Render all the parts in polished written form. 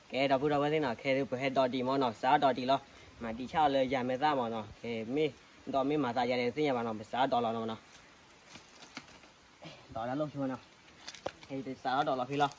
cái đó bữa đó cái nào cái bữa hết đỏ đi mà nó xả đỏ đi lo mà đi chào lời nhà mẹ ra mà nó cái mi đó mi mà ra nhà này xin nhà mà nó xả đỏ lo nó đỏ là lúc chưa nào hay thì xả đỏ là phi lo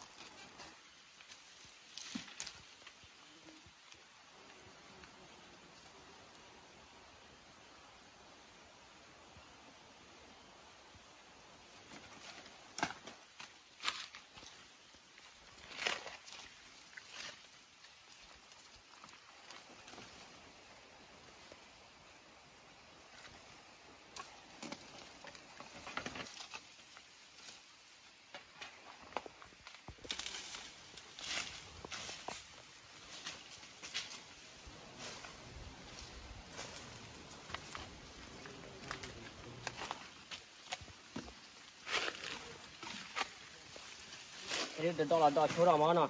cái đó là đỏ số đó mà nó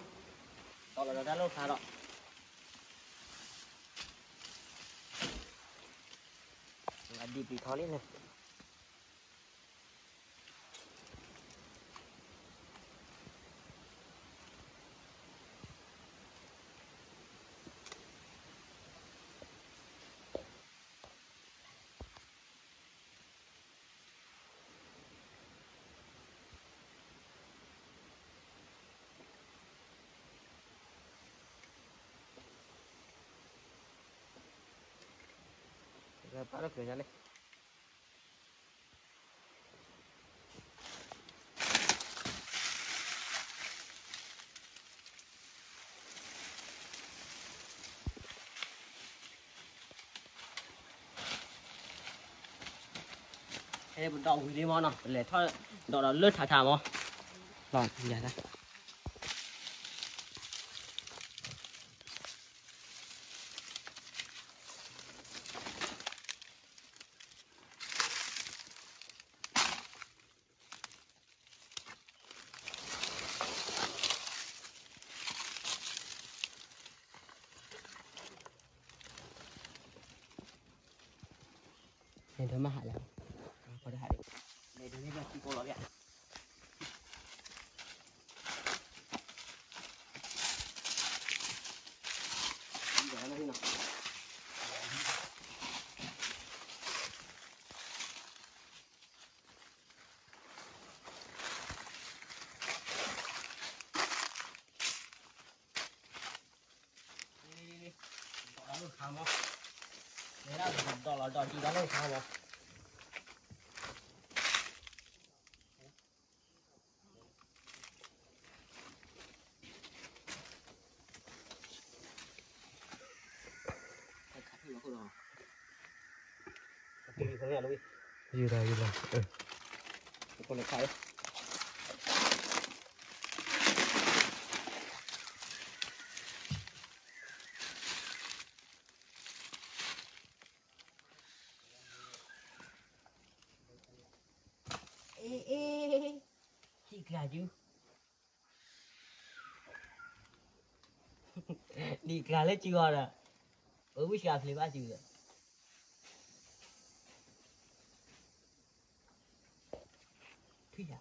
đó là đã lúc xả đó là đi bị khó lên này rồi bắt được rồi này cái bữa đỏ đi mà nó để thôi đỏ là lướt thả mà rồi nhà ra nên thôi mà hại là có thể hại được để đứa này chị cô nói vậy để nó đi nào đi đỏ nó khám không đấy là đỏ chỉ đó nó khám không Gì rồi con này khai ê chị gà chứ đi gà lấy chưa rồi ở biết gà thì ba chứ rồi thứ gì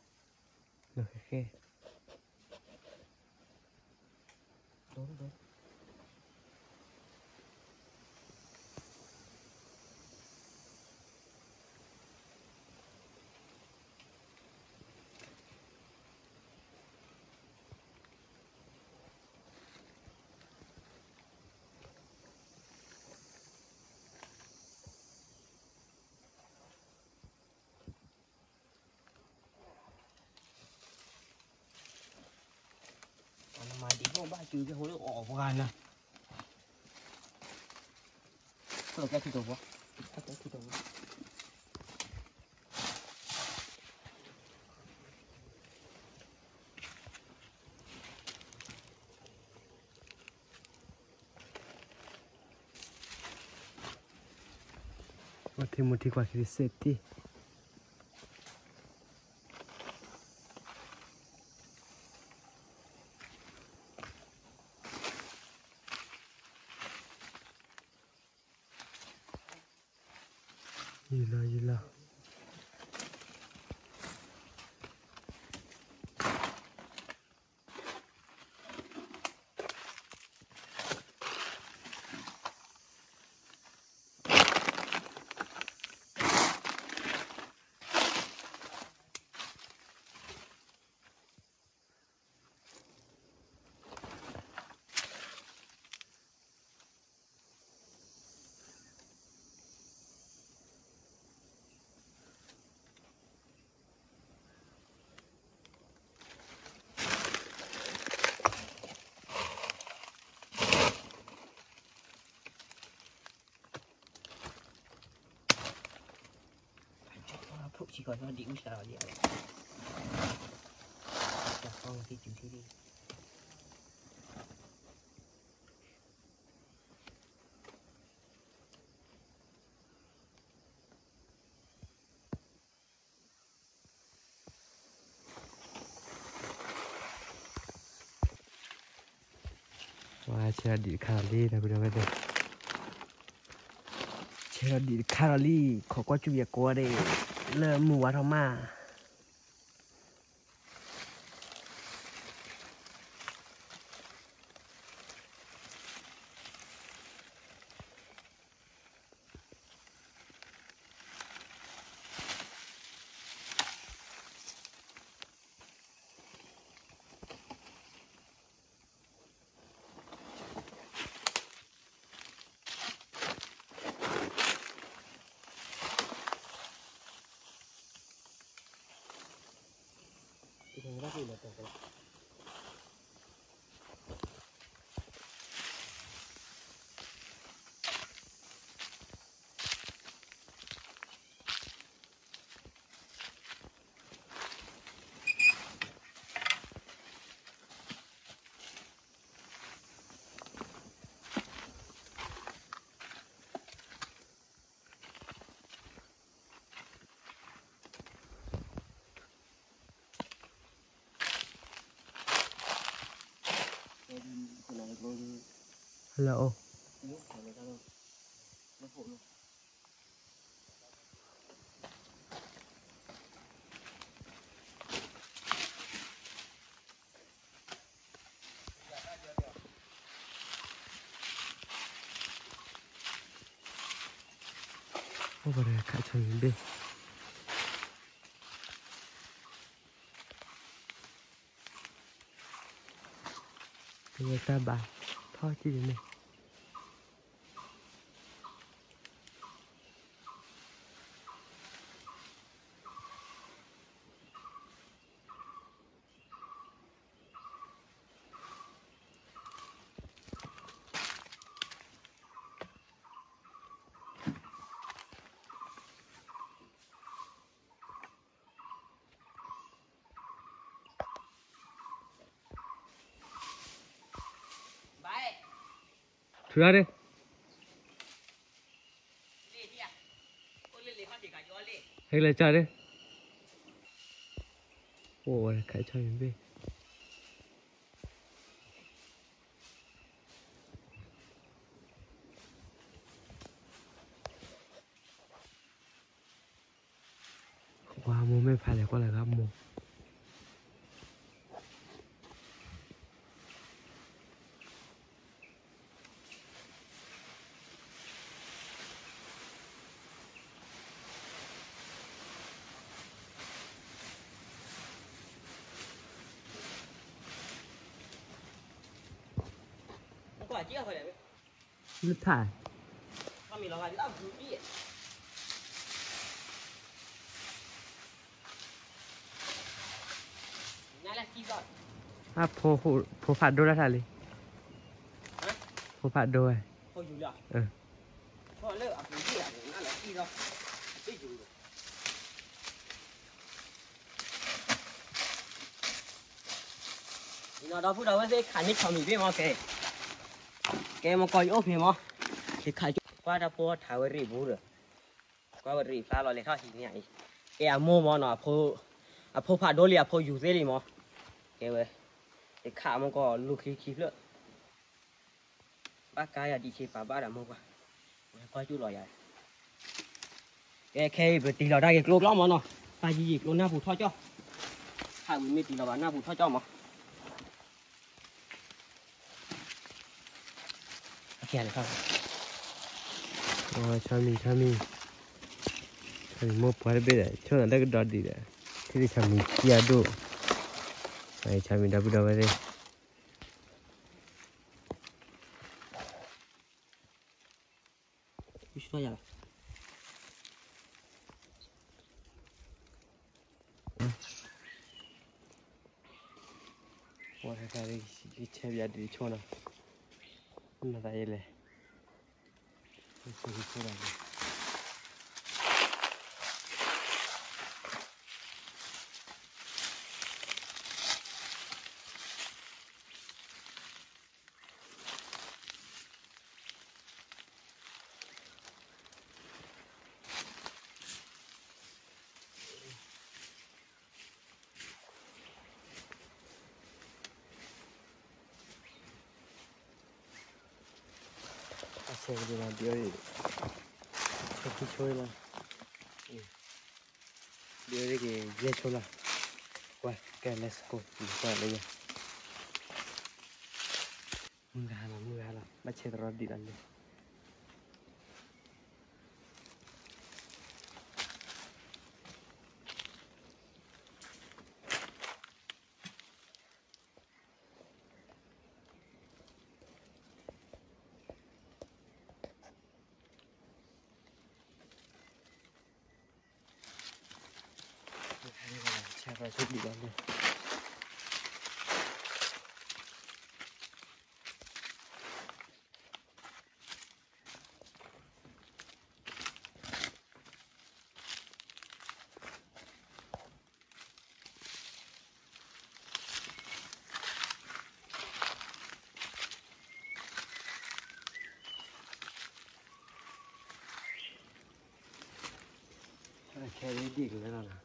được khe đúng mà đi không ba chứ cái hối nó ỏ vào gan nè rồi cái thịt đồ quá cái thịt đồ quá Mati qualche rissetti. Gila. chỉ có nó đi uống trà đi à chả không thì chịu đi Wah, cara di kali dah berapa deh. Cara di kali, kau kau cuba kau deh. Le muat sama. Không có gì là được. Hello. Ô bà này khá cho mình đi. Người ta bà thôi chứ gì này. Thử ra đi. Hay là chờ đi. Ồ, khá cho mình đi. Wow, mua mấy phải là có là găm mua. Quả chứ không phải đấy. Nước thải. Con mình nó là đã vui đi. Ngay là chi rồi. À, phố phạt đô ra thải đi. Hả? Phố phạt đô à? Phố dù rồi. Ừ. Thôi lỡ vui đi là nó là chi rồi. Đi dù rồi. Nó đó phút đầu sẽ khai nhích cho mình biết mà kì. Kì mà coi ốp thì mà. Thì khai chút. Qua đã phố thảo rì vũ rồi. Qua rì phá lo lệ thoát thì nhảy. Kì à mô mà nó phố phạt đô lì à phố dù dễ đi mà. Kì vậy. Thì khá mà có lúc khí nữa. Bác cái là đi chơi phá bác đã mô qua. Coi chút rồi vậy. Kì bởi tí là đây cái lô lắm mà nó. Tại gì lô na phụ thoát cho. Hai mươi tí là bán na phụ thoát cho mà. Kìa được không? Cho mình mua phải biết đấy, cho nó cái đó đi đấy, thì cho mình chia đủ, này cho mình đâu đây, Sao vậy? 와 cái 채비야 đi cho nó là đây này, cái xe đi làm điều gì không cứ chơi là điều gì cái dễ chơi là qua cái let's go đi qua đây nha mưa là bắt xe rồi đi ăn đi xe rồi chút đi ăn đi xe đi cái nào nào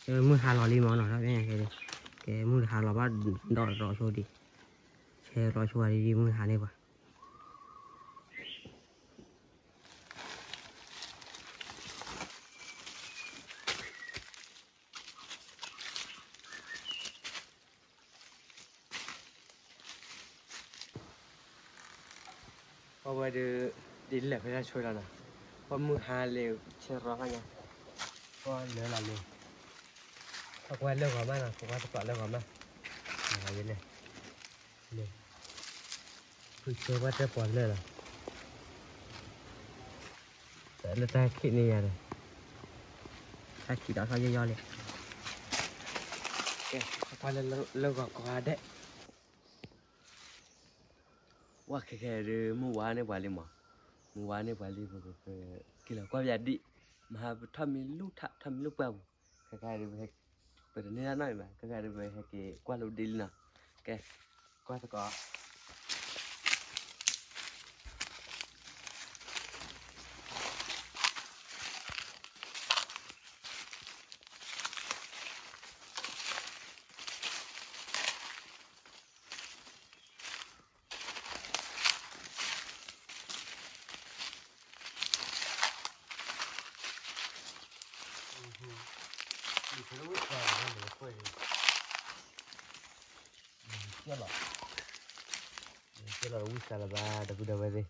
mưa hà lò đi món nào đó cái mưa hà lò bắt đỏ rõ xô đi xe rõ xô đi mưa hà này qua qua bây giờ đi lẹ phải ra chơi là nào qua mưa hà liều xe rõ nha qua nữa là liều qua leo vào mana qua tập leo vào mana là như này liều cứ chơi bắt ra bỏ lên là để nó ta khi này này ta chỉ đó thôi do liền qua leo vào qua đấy qua cái mua quá này vào liền mà mua quá này vào liền cái là qua giờ đi mà thăm lúc vào cái được bữa nay nói mà cái được về cái qua lối đi nè cái qua tôi có Cái là uống là ba đập đập về đi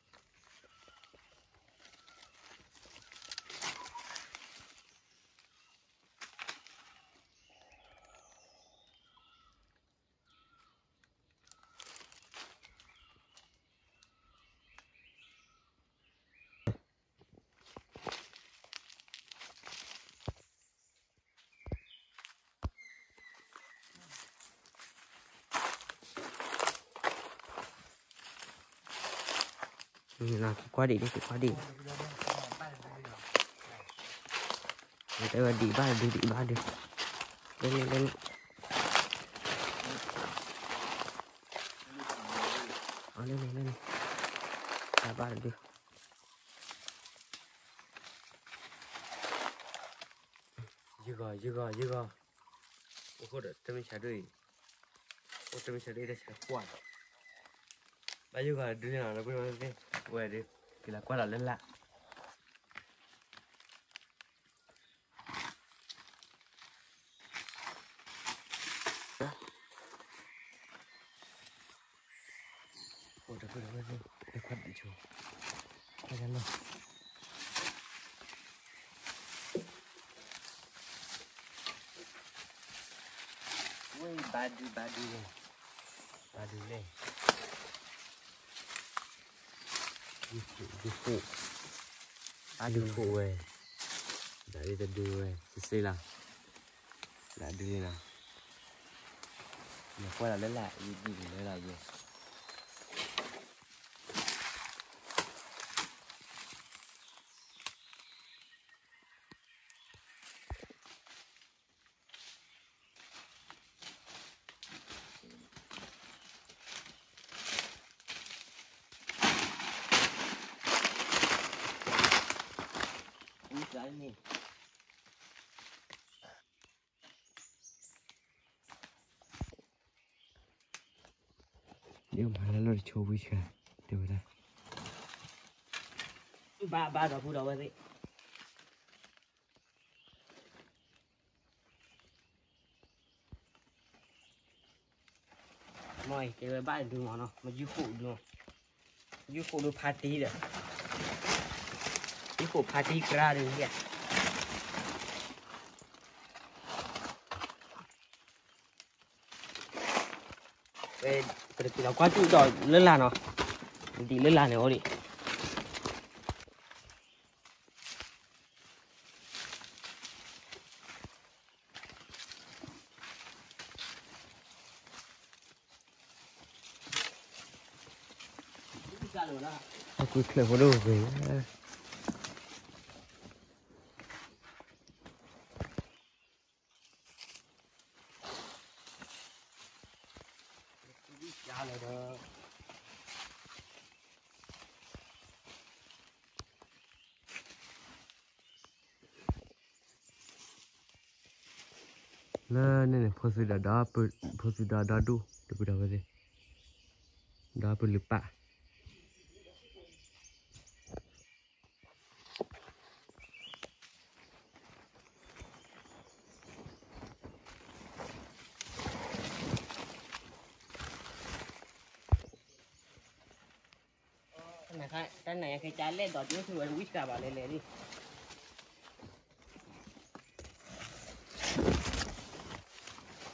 là qua đi qua đi đây là đi ba đi lên lên ba đi dư gò ô đợt tôi mình xả đi để xả quả bây giờ đưa nào nó quên đi về đi thì là qua là lên lại ôi đợt đi để quên đi chú cái gì nữa ôi ba đi lên đi phụ về đã đi đưa về xí là đã đưa nào mà quay là lấy lại đi lấy lại gì cái này yêu mà nó cho vui chơi điều đó ba rồi phụ đầu vậy đi mày cái ba đừng mỏ nó mà dư phụ được party rồi dư phụ party ra được kìa về cái nó quá chú rồi lên là nó đi lên là này đi aku kena bodoh về là nên là phô sư đã đủ được đâu vậy đã bự lực bạ cái này cái trái lên đọt nước rồi quýt cả vào lên đi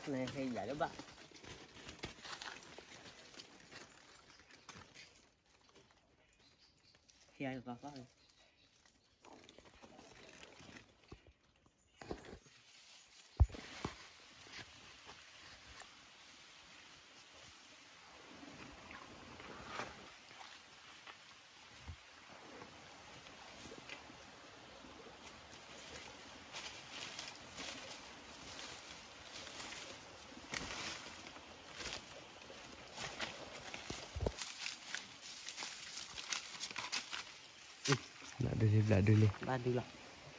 này hay vậy đó bạn khi ai có rồi lại đưa đi ba đi lại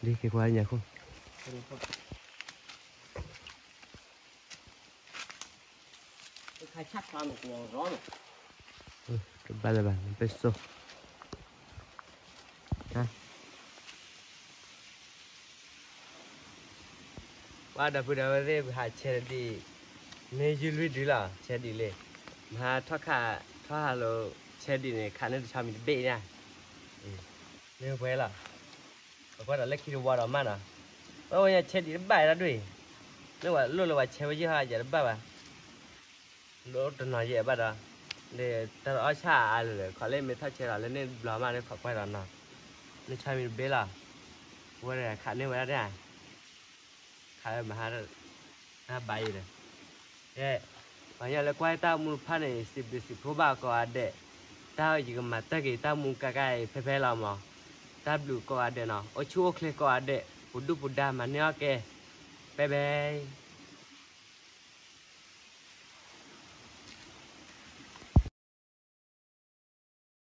đi cái qua nhà không cái khai chắc qua một nguồn gió này cái ba là bạn peso ha qua đập đập về hạt chè đi nên chỉ lui đi là chè đi lên mà thoát hà lo chè đi này khả năng cho mình bể nha nên vậy là qua đó lấy kilo qua đó mà nè ôi nhà chè đi bể ra đuổi nếu mà lúc là chè với hai giờ bể à lúc đó nói gì vậy đó để tao ở xa rồi khỏi lên mấy thằng chè là lên nên làm mà nên phải quay lại nè nên cho mình bể là qua đây khả năng vậy đấy khả mà ha bay rồi yeah mà giờ là quay tao muốn phát này xịp phố ba có ade tao chỉ cần mà tao cái tao muốn cái phê làm mà tao blue có ade nó ở chỗ kia có ade bút đa mà nhớ cái bye bye